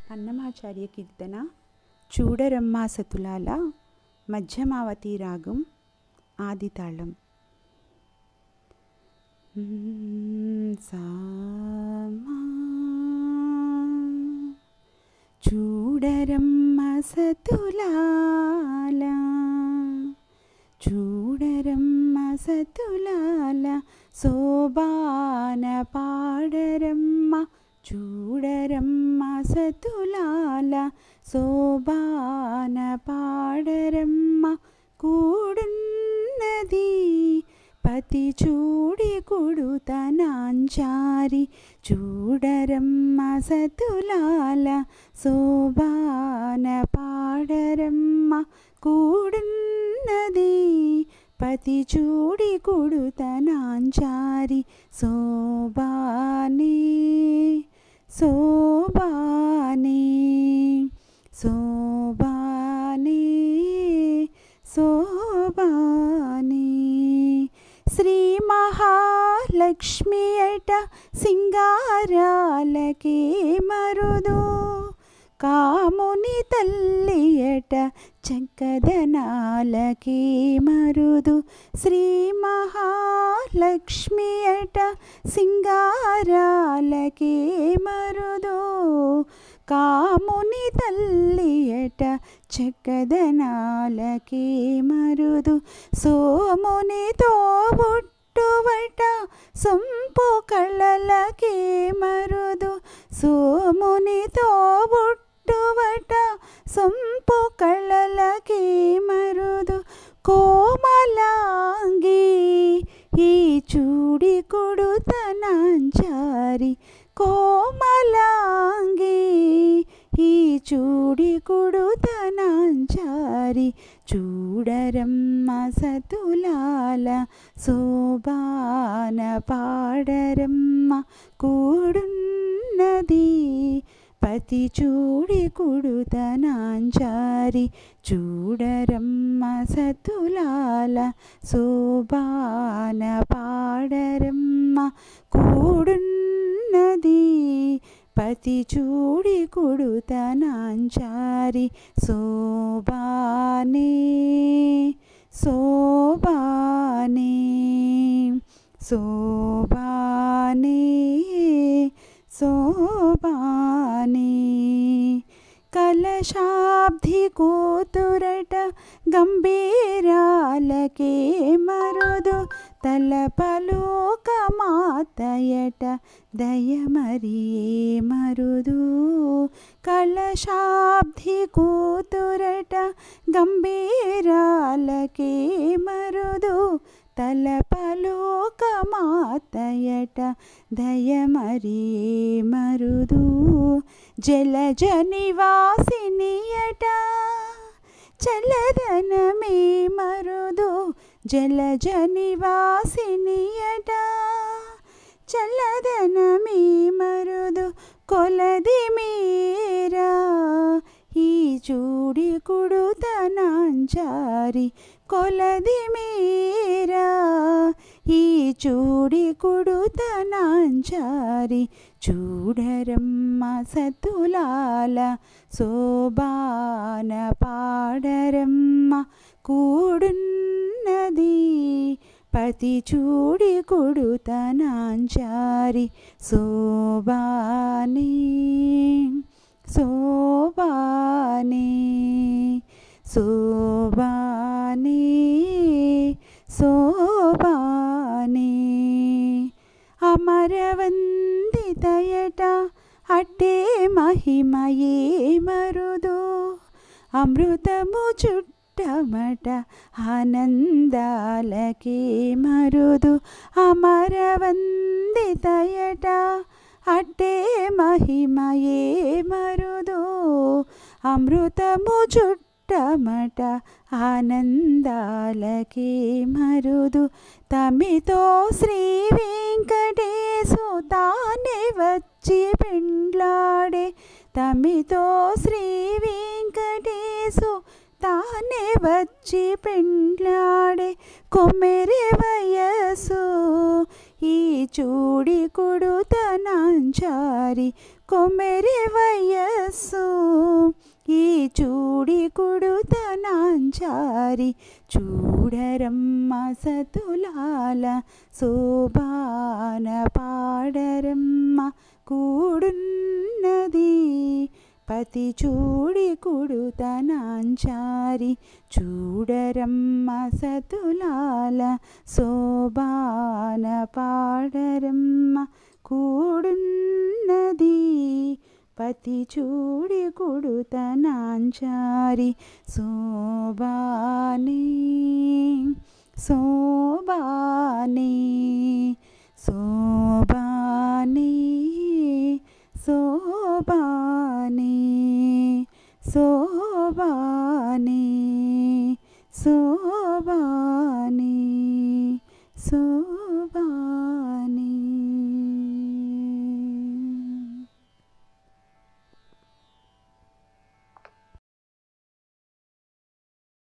అన్నమాచార్య కీర్తన చూడరమ్మా సతులాల మధ్యమావతి రాగం ఆదితాళం. చూడరమ్మా సతులాల చూడరమ్మా సతులాల శోభాన పాడరమ్మ చూడరమ్మా సతులాల శోభాన పాడరమ్మ కూడున్నది పతి చూడి కుడుతనాంచారి చూడరమ్మా సతులాల శోభాన పాడరమ్మ కూడున్నది పతి చూడి కుడుతనాంచారి శోభానే శోభానే శోభానే శోభానే శ్రీ మహాలక్ష్మి అట సింగారాలకే మరుదు కాముని తల్లి అట చక్కదనాలకే మరుదు శ్రీ మహాలక్ష్మి అట సింగారాలకే మరుదు కాముని తల్లి అట చక్కదనాలకే మరుదు సోమునితో బుట్టువట సొంపు కళ్ళలకే మరుదు సోమునితో బుట్టువట సొంపు కళ్ళలకే మరుదు కోమలాంగి ఈ చూడి కుడుతనాంచారి కోమలాంగి ఈ చూడి కుడుతనాంచారి చూడరమ్మ సతులాల శోభాన పాడరమ్మ కూడున్నది పతి చూడి కుడుతనాంచారి చూడరమ్మ సతులాల శోభాన పాడరమ్మ కూడున్నది పతి చూడి కుడుతనాంచారి శోభానే శోభానే శోభానే శోభానే కలశాబ్ది కూతురట గంభీరాలకే మరుదు తలపలోక మాతయట దయమరియే మరుదు కలశాబ్ది కూతురట గంభీరాలకే మరుదు తలపలోక మాతయట దయమరియే మరుదు జలజ నివాసినియట చల్లదనమే మరుదు జలజ నివాసినియట చల్లదనమే మరుదు కొలది మీరా ఈ చూడి కుడుతనాంచారి కొలది మీరా ఈ చూడి కుడుతనాంచారి చూడరమ్మ సతులాల శోభాన పాడరమ్మ కూడున్నది పతి చూడి కుడుతనాంచారి శోభానే శోభానే శోభానే శోభానే అమరవందితయట అట్టే మహిమయే మరుదు అమృతము చుట్టమట ఆనందాలకే మరుదు అమరవందితయట అట్టే మహిమయే మరుదు అమృతము చుట్టమట ఆనందాలకే మరుదు తమితో శ్రీ వెంకటేశు తానే వచ్చి పెండ్లాడే తమితో శ్రీ వెంకటేశు తానే వచ్చి పెండ్లాడే కొమ్మెరి వయసు ఈ చూడి కుడుతనాంచారి కొమ్మెరి వయసు మనస్సు ఈ చూడి కుడుతనాంచారి చూడరమ్మ సతులాల శోభాన పాడరమ్మ కూడున్నది పతి చూడి కుడుతనాంచారి చూడరమ్మ సతులాల శోభాన పాడరమ్మ కూడున్నది పతి చూడి కుడుతనాంచారి శోభానే శోభానే శోభానే శోభా